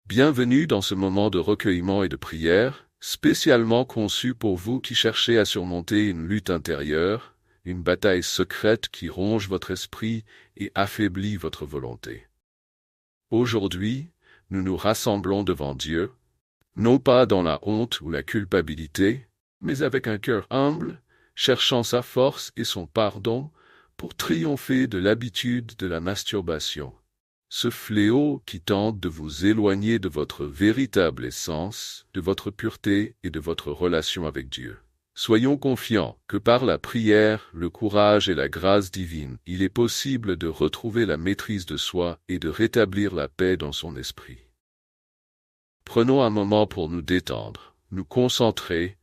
Bienvenue dans ce moment de recueillement et de prière, spécialement conçu pour vous qui cherchez à surmonter une lutte intérieure, une bataille secrète qui ronge votre esprit et affaiblit votre volonté. Aujourd'hui, nous nous rassemblons devant Dieu, non pas dans la honte ou la culpabilité, mais avec un cœur humble, cherchant sa force et son pardon pour triompher de l'habitude de la masturbation. Ce fléau qui tente de vous éloigner de votre véritable essence, de votre pureté et de votre relation avec Dieu. Soyons confiants que par la prière, le courage et la grâce divine, il est possible de retrouver la maîtrise de soi et de rétablir la paix dans son esprit. Prenons un moment pour nous détendre, nous concentrer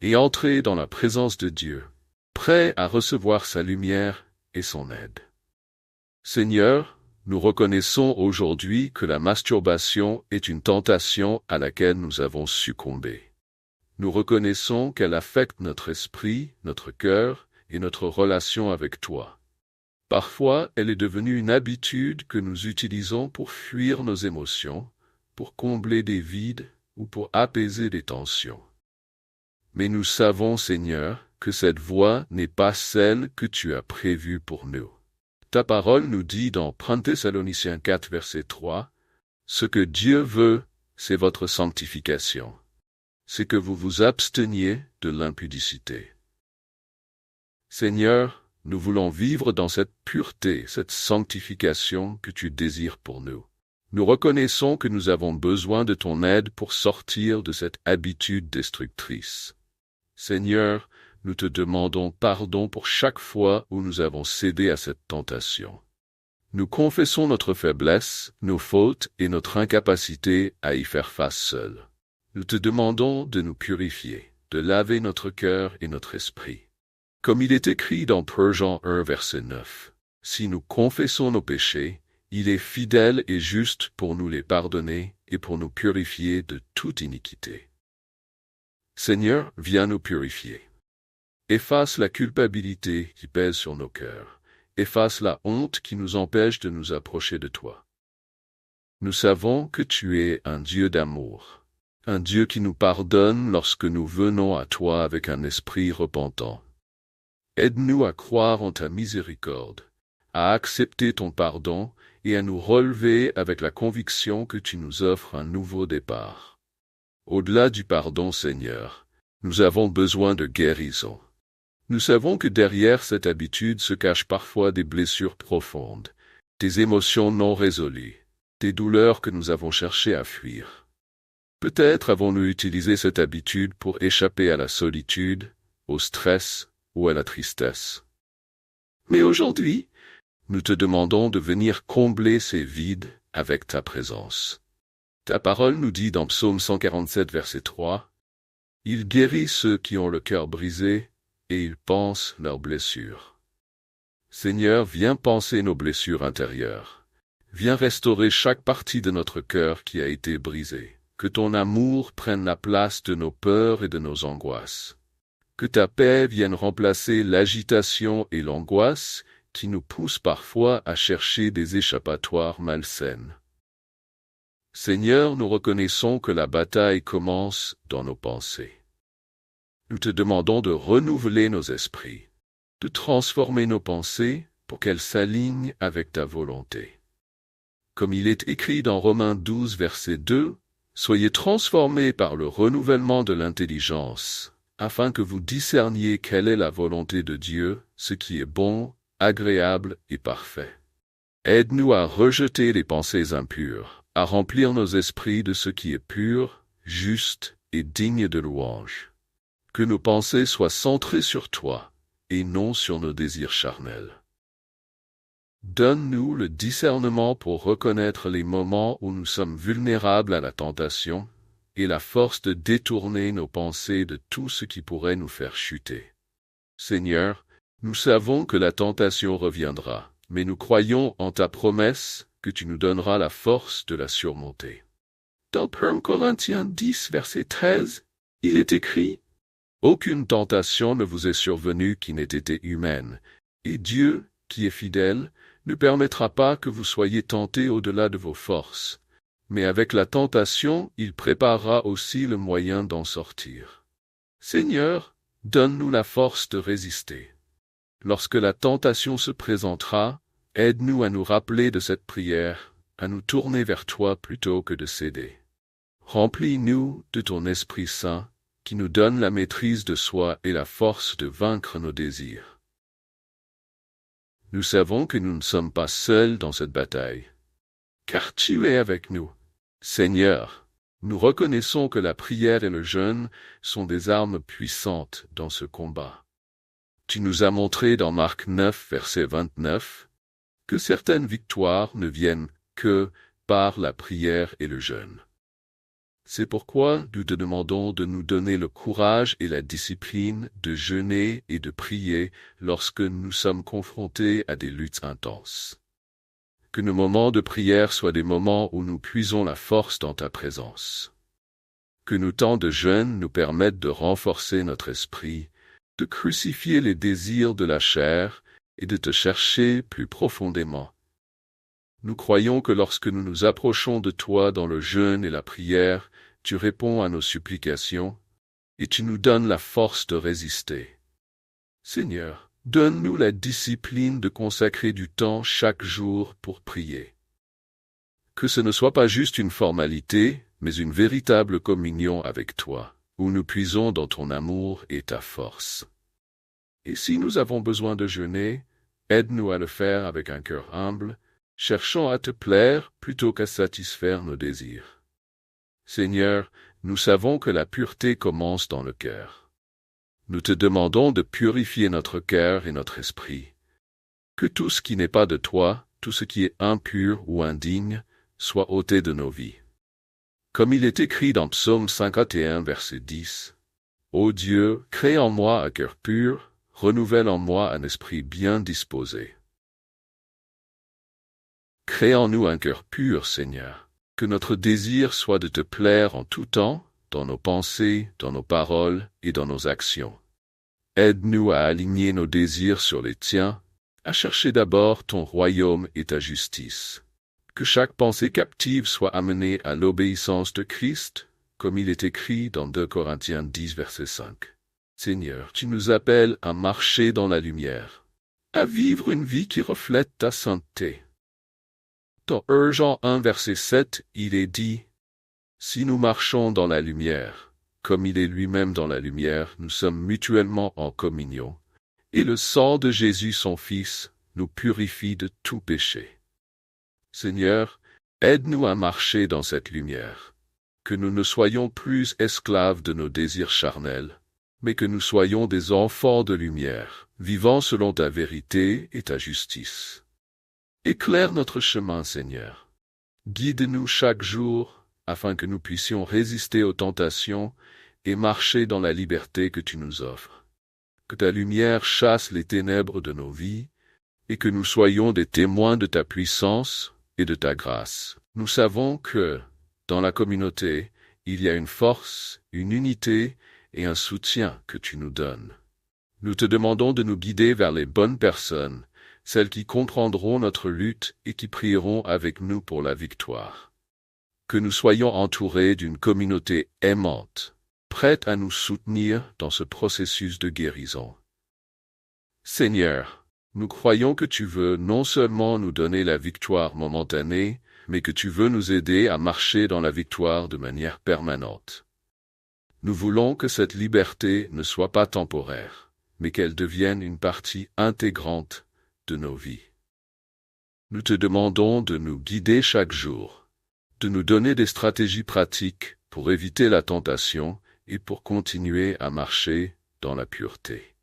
et entrer dans la présence de Dieu, prêts à recevoir sa lumière et son aide. Seigneur, nous reconnaissons aujourd'hui que la masturbation est une tentation à laquelle nous avons succombé. Nous reconnaissons qu'elle affecte notre esprit, notre cœur et notre relation avec toi. Parfois, elle est devenue une habitude que nous utilisons pour fuir nos émotions, pour combler des vides ou pour apaiser des tensions. Mais nous savons, Seigneur, que cette voie n'est pas celle que tu as prévue pour nous. Ta parole nous dit dans 1 Thessaloniciens 4, verset 3, « Ce que Dieu veut, c'est votre sanctification. C'est que vous vous absteniez de l'impudicité. » Seigneur, nous voulons vivre dans cette pureté, cette sanctification que tu désires pour nous. Nous reconnaissons que nous avons besoin de ton aide pour sortir de cette habitude destructrice. Seigneur, nous te demandons pardon pour chaque fois où nous avons cédé à cette tentation. Nous confessons notre faiblesse, nos fautes et notre incapacité à y faire face seuls. Nous te demandons de nous purifier, de laver notre cœur et notre esprit. Comme il est écrit dans 1 Jean 1, verset 9, « Si nous confessons nos péchés, il est fidèle et juste pour nous les pardonner et pour nous purifier de toute iniquité. » Seigneur, viens nous purifier. Efface la culpabilité qui pèse sur nos cœurs. Efface la honte qui nous empêche de nous approcher de toi. Nous savons que tu es un Dieu d'amour, un Dieu qui nous pardonne lorsque nous venons à toi avec un esprit repentant. Aide-nous à croire en ta miséricorde, à accepter ton pardon et à nous relever avec la conviction que tu nous offres un nouveau départ. Au-delà du pardon, Seigneur, nous avons besoin de guérison. Nous savons que derrière cette habitude se cachent parfois des blessures profondes, des émotions non résolues, des douleurs que nous avons cherché à fuir. Peut-être avons-nous utilisé cette habitude pour échapper à la solitude, au stress ou à la tristesse. Mais aujourd'hui, nous te demandons de venir combler ces vides avec ta présence. Ta parole nous dit dans Psaume 147, verset 3, « Il guérit ceux qui ont le cœur brisé, et il pense leurs blessures. » Seigneur, viens panser nos blessures intérieures. Viens restaurer chaque partie de notre cœur qui a été brisée. Que ton amour prenne la place de nos peurs et de nos angoisses. Que ta paix vienne remplacer l'agitation et l'angoisse qui nous poussent parfois à chercher des échappatoires malsaines. Seigneur, nous reconnaissons que la bataille commence dans nos pensées. Nous te demandons de renouveler nos esprits, de transformer nos pensées pour qu'elles s'alignent avec ta volonté. Comme il est écrit dans Romains 12, verset 2, « Soyez transformés par le renouvellement de l'intelligence, afin que vous discerniez quelle est la volonté de Dieu, ce qui est bon, agréable et parfait. » Aide-nous à rejeter les pensées impures, à remplir nos esprits de ce qui est pur, juste et digne de louange. Que nos pensées soient centrées sur toi, et non sur nos désirs charnels. Donne-nous le discernement pour reconnaître les moments où nous sommes vulnérables à la tentation, et la force de détourner nos pensées de tout ce qui pourrait nous faire chuter. Seigneur, nous savons que la tentation reviendra, mais nous croyons en ta promesse que tu nous donneras la force de la surmonter. Dans 1 Corinthiens 10, verset 13, il est écrit, « Aucune tentation ne vous est survenue qui n'ait été humaine, et Dieu, qui est fidèle, ne permettra pas que vous soyez tentés au-delà de vos forces. mais avec la tentation, il préparera aussi le moyen d'en sortir. Seigneur, donne-nous la force de résister. Lorsque la tentation se présentera, aide-nous à nous rappeler de cette prière, à nous tourner vers toi plutôt que de céder. Remplis-nous de ton Esprit Saint, qui nous donne la maîtrise de soi et la force de vaincre nos désirs. Nous savons que nous ne sommes pas seuls dans cette bataille, car tu es avec nous. Seigneur, nous reconnaissons que la prière et le jeûne sont des armes puissantes dans ce combat. Tu nous as montré dans Marc 9, verset 29, que certaines victoires ne viennent que par la prière et le jeûne. C'est pourquoi nous te demandons de nous donner le courage et la discipline de jeûner et de prier lorsque nous sommes confrontés à des luttes intenses. Que nos moments de prière soient des moments où nous puisons la force dans ta présence. Que nos temps de jeûne nous permettent de renforcer notre esprit, de crucifier les désirs de la chair et de te chercher plus profondément. Nous croyons que lorsque nous nous approchons de toi dans le jeûne et la prière, tu réponds à nos supplications et tu nous donnes la force de résister. Seigneur, donne-nous la discipline de consacrer du temps chaque jour pour prier. Que ce ne soit pas juste une formalité, mais une véritable communion avec toi, où nous puisons dans ton amour et ta force. Et si nous avons besoin de jeûner, aide-nous à le faire avec un cœur humble, cherchant à te plaire plutôt qu'à satisfaire nos désirs. Seigneur, nous savons que la pureté commence dans le cœur. Nous te demandons de purifier notre cœur et notre esprit. Que tout ce qui n'est pas de toi, tout ce qui est impur ou indigne, soit ôté de nos vies. Comme il est écrit dans Psaume 51, verset 10, « Ô Dieu, crée en moi un cœur pur, renouvelle en moi un esprit bien disposé. » Crée en nous un cœur pur, Seigneur, que notre désir soit de te plaire en tout temps, dans nos pensées, dans nos paroles et dans nos actions. Aide-nous à aligner nos désirs sur les tiens, à chercher d'abord ton royaume et ta justice. Que chaque pensée captive soit amenée à l'obéissance de Christ, comme il est écrit dans 2 Corinthiens 10, verset 5. Seigneur, tu nous appelles à marcher dans la lumière, à vivre une vie qui reflète ta sainteté. Dans Jean 1, verset 7, il est dit, « Si nous marchons dans la lumière, comme il est lui-même dans la lumière, nous sommes mutuellement en communion, et le sang de Jésus son Fils nous purifie de tout péché. » Seigneur, aide-nous à marcher dans cette lumière, que nous ne soyons plus esclaves de nos désirs charnels, mais que nous soyons des enfants de lumière, vivant selon ta vérité et ta justice. Éclaire notre chemin, Seigneur. Guide-nous chaque jour, afin que nous puissions résister aux tentations et marcher dans la liberté que tu nous offres. Que ta lumière chasse les ténèbres de nos vies, et que nous soyons des témoins de ta puissance et de ta grâce. Nous savons que, dans la communauté, il y a une force, une unité et un soutien que tu nous donnes. Nous te demandons de nous guider vers les bonnes personnes, celles qui comprendront notre lutte et qui prieront avec nous pour la victoire. Que nous soyons entourés d'une communauté aimante, prête à nous soutenir dans ce processus de guérison. Seigneur, nous croyons que tu veux non seulement nous donner la victoire momentanée, mais que tu veux nous aider à marcher dans la victoire de manière permanente. Nous voulons que cette liberté ne soit pas temporaire, mais qu'elle devienne une partie intégrante de nos vies. Nous te demandons de nous guider chaque jour, de nous donner des stratégies pratiques pour éviter la tentation et pour continuer à marcher dans la pureté.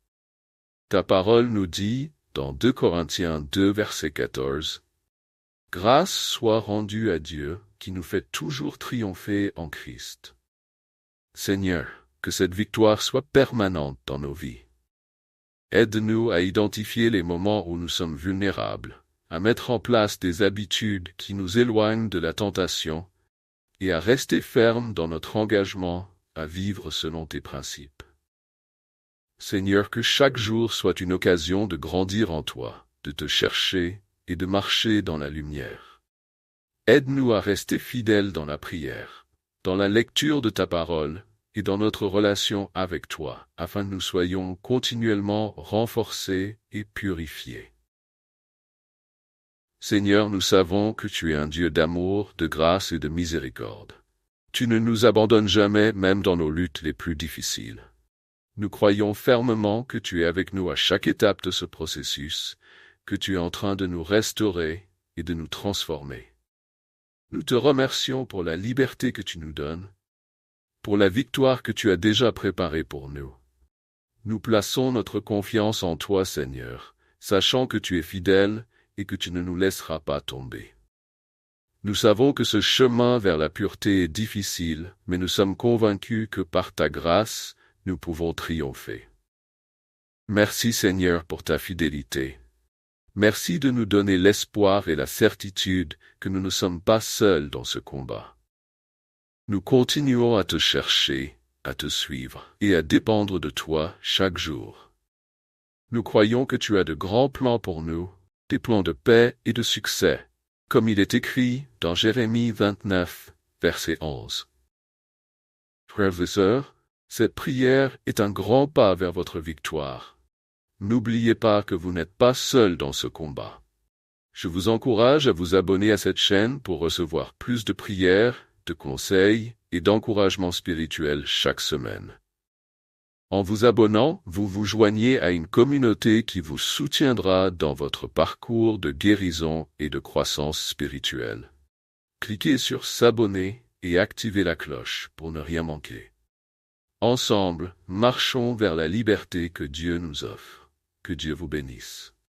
Ta parole nous dit, dans 2 Corinthiens 2, verset 14, « Grâce soit rendue à Dieu qui nous fait toujours triompher en Christ. » Seigneur, que cette victoire soit permanente dans nos vies. Aide-nous à identifier les moments où nous sommes vulnérables, à mettre en place des habitudes qui nous éloignent de la tentation et à rester fermes dans notre engagement à vivre selon tes principes. Seigneur, que chaque jour soit une occasion de grandir en toi, de te chercher et de marcher dans la lumière. Aide-nous à rester fidèles dans la prière, dans la lecture de ta parole et dans notre relation avec toi, afin que nous soyons continuellement renforcés et purifiés. Seigneur, nous savons que tu es un Dieu d'amour, de grâce et de miséricorde. Tu ne nous abandonnes jamais, même dans nos luttes les plus difficiles. Nous croyons fermement que tu es avec nous à chaque étape de ce processus, que tu es en train de nous restaurer et de nous transformer. Nous te remercions pour la liberté que tu nous donnes, pour la victoire que tu as déjà préparée pour nous. Nous plaçons notre confiance en toi, Seigneur, sachant que tu es fidèle et que tu ne nous laisseras pas tomber. Nous savons que ce chemin vers la pureté est difficile, mais nous sommes convaincus que par ta grâce, nous pouvons triompher. Merci Seigneur pour ta fidélité. Merci de nous donner l'espoir et la certitude que nous ne sommes pas seuls dans ce combat. Nous continuons à te chercher, à te suivre et à dépendre de toi chaque jour. Nous croyons que tu as de grands plans pour nous, des plans de paix et de succès, comme il est écrit dans Jérémie 29, verset 11. Frères et sœurs, cette prière est un grand pas vers votre victoire. N'oubliez pas que vous n'êtes pas seul dans ce combat. Je vous encourage à vous abonner à cette chaîne pour recevoir plus de prières, de conseils et d'encouragements spirituels chaque semaine. En vous abonnant, vous vous joignez à une communauté qui vous soutiendra dans votre parcours de guérison et de croissance spirituelle. Cliquez sur s'abonner et activez la cloche pour ne rien manquer. Ensemble, marchons vers la liberté que Dieu nous offre. Que Dieu vous bénisse.